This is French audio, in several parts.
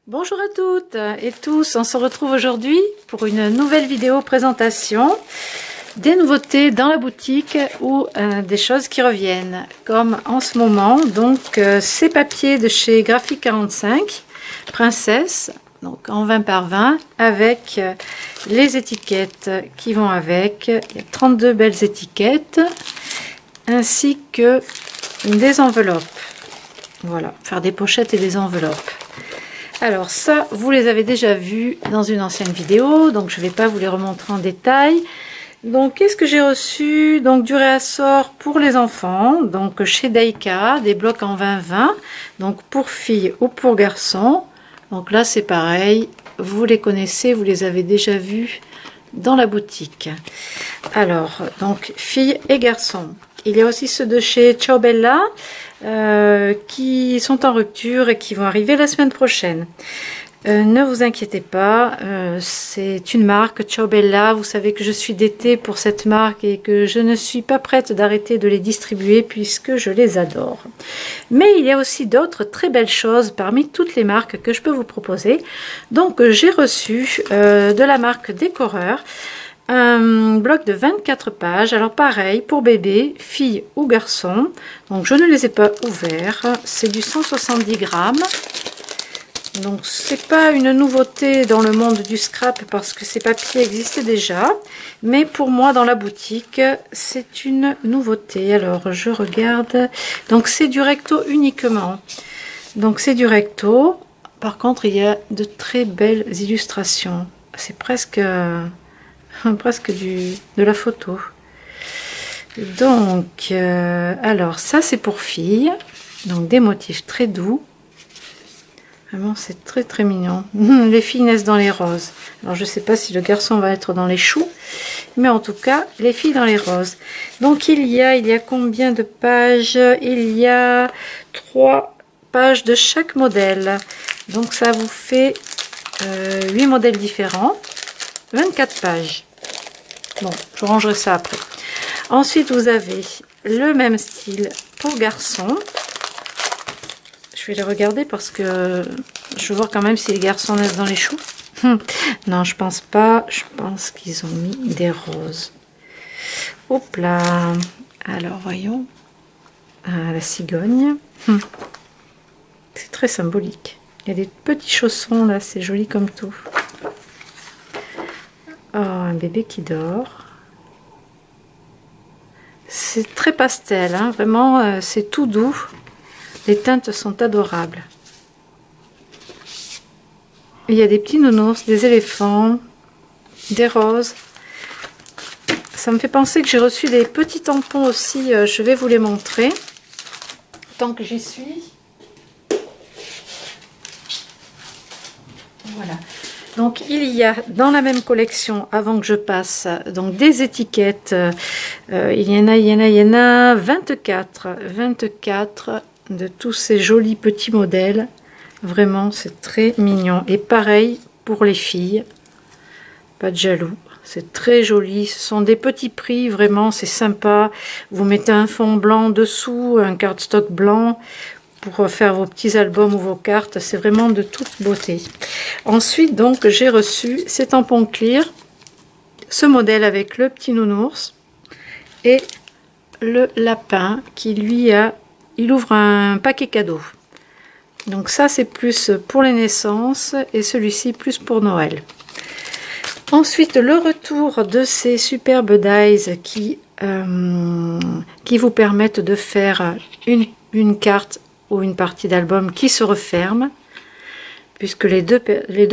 Bonjour à toutes et tous, on se retrouve aujourd'hui pour une nouvelle vidéo présentation des nouveautés dans la boutique ou des choses qui reviennent, comme en ce moment, donc ces papiers de chez Graphique 45 Princesse, donc en 20 par 20, avec les étiquettes qui vont avec. Il y a 32 belles étiquettes, ainsi que des enveloppes. Voilà, faire des pochettes et des enveloppes. Alors ça, vous les avez déjà vus dans une ancienne vidéo, donc je ne vais pas vous les remontrer en détail. Donc qu'est-ce que j'ai reçu? Donc du réassort pour les enfants, donc chez Daika, des blocs en 20-20, donc pour filles ou pour garçons. Donc là c'est pareil, vous les connaissez, vous les avez déjà vus dans la boutique. Alors, donc filles et garçons. Il y a aussi ceux de chez Ciao Bella qui sont en rupture et qui vont arriver la semaine prochaine. Ne vous inquiétez pas, c'est une marque Ciao Bella. Vous savez que je suis d'été pour cette marque et que je ne suis pas prête d'arrêter de les distribuer puisque je les adore. Mais il y a aussi d'autres très belles choses parmi toutes les marques que je peux vous proposer. Donc j'ai reçu de la marque Décoreur un bloc de 24 pages, alors pareil pour bébé, fille ou garçon. Donc je ne les ai pas ouverts, c'est du 170 grammes. Donc c'est pas une nouveauté dans le monde du scrap parce que ces papiers existaient déjà, mais pour moi dans la boutique c'est une nouveauté. Alors je regarde, donc c'est du recto uniquement, donc c'est du recto. Par contre il y a de très belles illustrations, c'est presque de la photo. Donc alors ça c'est pour filles, donc des motifs très doux, vraiment c'est très mignon. Les filles naissent dans les roses, alors je sais pas si le garçon va être dans les choux, mais en tout cas les filles dans les roses. Donc il y a combien de pages? Il y a 3 pages de chaque modèle, donc ça vous fait 8 modèles différents, 24 pages. Bon, je rangerai ça après. Ensuite, vous avez le même style pour garçons. Je vais les regarder parce que je veux voir quand même si les garçons naissent dans les choux. Non, je pense pas. Je pense qu'ils ont mis des roses. Hop là. Alors, voyons. Ah, la cigogne. C'est très symbolique. Il y a des petits chaussons là, c'est joli comme tout. Oh, un bébé qui dort. C'est très pastel, hein, vraiment, c'est tout doux. Les teintes sont adorables. Il y a des petits nounours, des éléphants, des roses. Ça me fait penser que j'ai reçu des petits tampons aussi, je vais vous les montrer. Tant que j'y suis. Voilà. Donc il y a dans la même collection, avant que je passe, donc des étiquettes, il y en a 24 de tous ces jolis petits modèles, vraiment c'est très mignon. Et pareil pour les filles, pas de jaloux, c'est très joli, ce sont des petits prix, vraiment c'est sympa. Vous mettez un fond blanc dessous, un cardstock blanc, pour faire vos petits albums ou vos cartes, c'est vraiment de toute beauté. Ensuite, donc, j'ai reçu ces tampons clear, ce modèle avec le petit nounours et le lapin qui, lui, il ouvre un paquet cadeau. Donc ça, c'est plus pour les naissances et celui-ci plus pour Noël. Ensuite, le retour de ces superbes dies qui vous permettent de faire une carte ou une partie d'album qui se referme, puisque les deux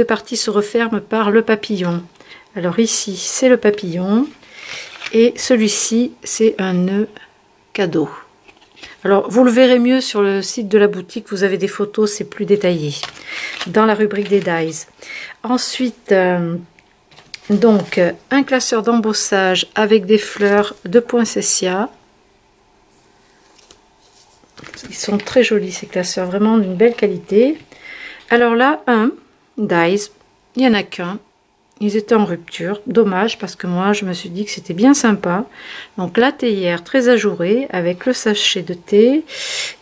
parties se referment par le papillon. Alors ici c'est le papillon et celui-ci c'est un nœud cadeau. Alors vous le verrez mieux sur le site de la boutique, vous avez des photos, c'est plus détaillé dans la rubrique des dies. Ensuite donc un classeur d'embossage avec des fleurs de poinsettia. Ils sont très jolis ces classeurs, vraiment d'une belle qualité. Alors là, un dies, il n'y en a qu'un. Ils étaient en rupture, dommage parce que moi je me suis dit que c'était bien sympa. Donc la théière très ajourée avec le sachet de thé.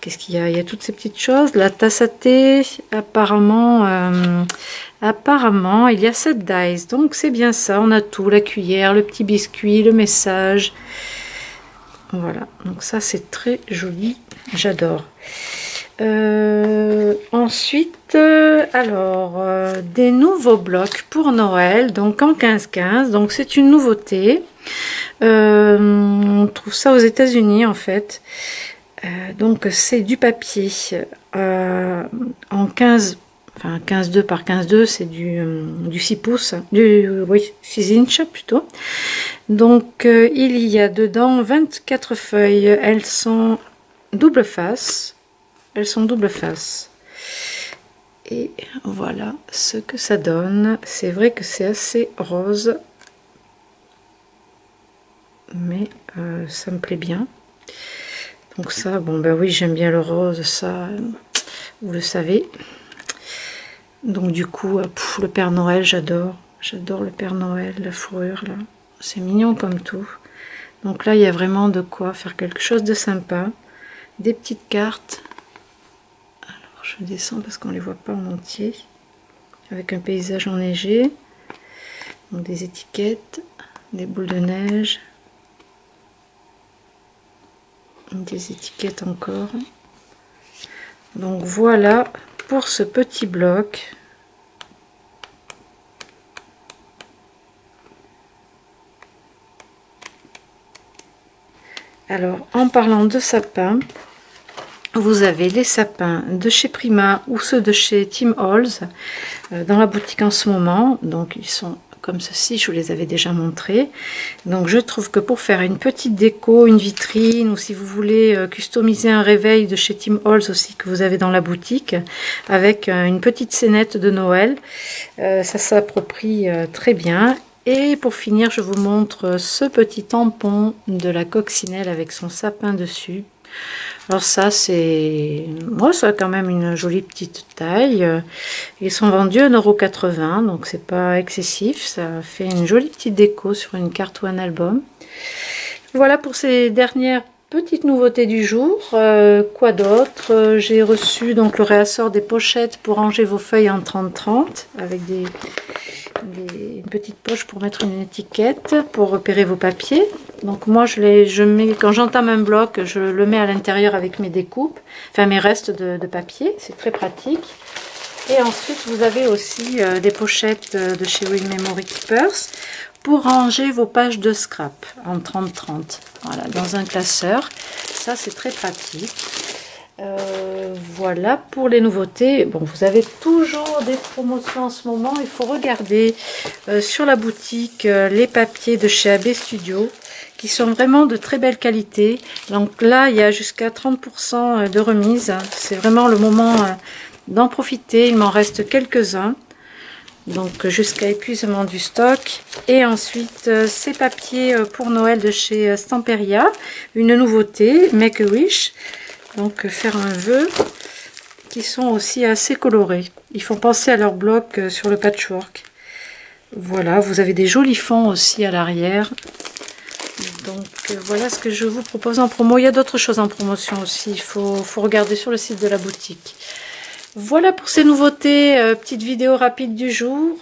Qu'est-ce qu'il y a? Il y a toutes ces petites choses. La tasse à thé, apparemment, apparemment il y a 7 dice. Donc c'est bien ça, on a tout, la cuillère, le petit biscuit, le message. Voilà, donc ça c'est très joli, j'adore. Ensuite, alors, des nouveaux blocs pour Noël, donc en 15-15, donc c'est une nouveauté. On trouve ça aux États-Unis en fait. Donc c'est du papier en 15, enfin 15,2 par 15,2, c'est du 6 pouces, oui, 6 inches plutôt. Donc il y a dedans 24 feuilles, elles sont double face. Elles sont double face. Et voilà ce que ça donne. C'est vrai que c'est assez rose. Mais ça me plaît bien. Donc ça, bon ben oui, j'aime bien le rose, ça, vous le savez. Donc du coup, le Père Noël, j'adore. J'adore le Père Noël, la fourrure là. C'est mignon comme tout. Donc là, il y a vraiment de quoi faire quelque chose de sympa. Des petites cartes. Je descends parce qu'on ne les voit pas en entier. Avec un paysage enneigé. Donc des étiquettes, des boules de neige. Des étiquettes encore. Donc voilà pour ce petit bloc. Alors en parlant de sapin, vous avez les sapins de chez Prima ou ceux de chez Tim Holtz dans la boutique en ce moment. Donc ils sont comme ceci, je vous les avais déjà montrés. Donc je trouve que pour faire une petite déco, une vitrine, ou si vous voulez customiser un réveil de chez Tim Holtz aussi que vous avez dans la boutique, avec une petite scénette de Noël, ça s'approprie très bien. Et pour finir, je vous montre ce petit tampon de la coccinelle avec son sapin dessus. Alors ça, c'est... Moi, ça a quand même une jolie petite taille. Ils sont vendus à 1,80 €, donc c'est pas excessif. Ça fait une jolie petite déco sur une carte ou un album. Voilà pour ces dernières petites nouveautés du jour. Quoi d'autre? J'ai reçu donc le réassort des pochettes pour ranger vos feuilles en 30-30 avec une petite poche pour mettre une étiquette pour repérer vos papiers. Donc moi je mets, quand j'entame un bloc, je le mets à l'intérieur avec mes découpes, enfin mes restes de papier, c'est très pratique. Et ensuite vous avez aussi des pochettes de chez Real Memory Keepers pour ranger vos pages de scrap en 30-30, voilà, dans un classeur. Ça c'est très pratique. Voilà pour les nouveautés. Bon, vous avez toujours des promotions en ce moment. Il faut regarder sur la boutique les papiers de chez AB Studio qui sont vraiment de très belle qualité. Donc là, il y a jusqu'à 30% de remise. C'est vraiment le moment d'en profiter. Il m'en reste quelques-uns. Donc jusqu'à épuisement du stock. Et ensuite, ces papiers pour Noël de chez Stamperia. Une nouveauté, Make a Wish. Donc faire un vœu, qui sont aussi assez colorés. Ils font penser à leur bloc sur le patchwork. Voilà, vous avez des jolis fonds aussi à l'arrière. Donc voilà ce que je vous propose en promo. Il y a d'autres choses en promotion aussi. Il faut regarder sur le site de la boutique. Voilà pour ces nouveautés, petite vidéo rapide du jour.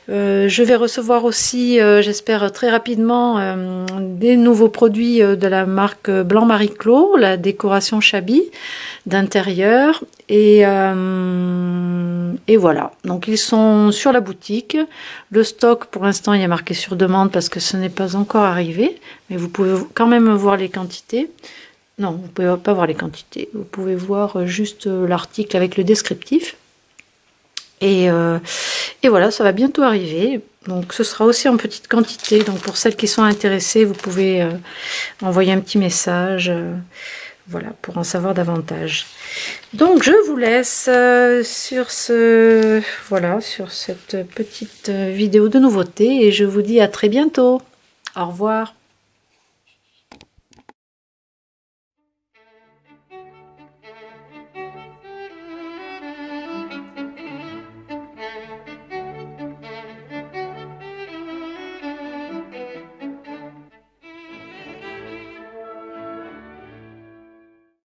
Je vais recevoir aussi, j'espère très rapidement, des nouveaux produits de la marque Blanc Marie Claude, la décoration Shabby d'intérieur. Et voilà, donc ils sont sur la boutique. Le stock, pour l'instant, il y a marqué sur demande parce que ce n'est pas encore arrivé. Mais vous pouvez quand même voir les quantités. Non, vous ne pouvez pas voir les quantités. Vous pouvez voir juste l'article avec le descriptif. Et voilà, ça va bientôt arriver. Donc ce sera aussi en petite quantité. Donc pour celles qui sont intéressées, vous pouvez envoyer un petit message. Voilà, pour en savoir davantage. Donc je vous laisse sur sur cette petite vidéo de nouveautés. Et je vous dis à très bientôt. Au revoir.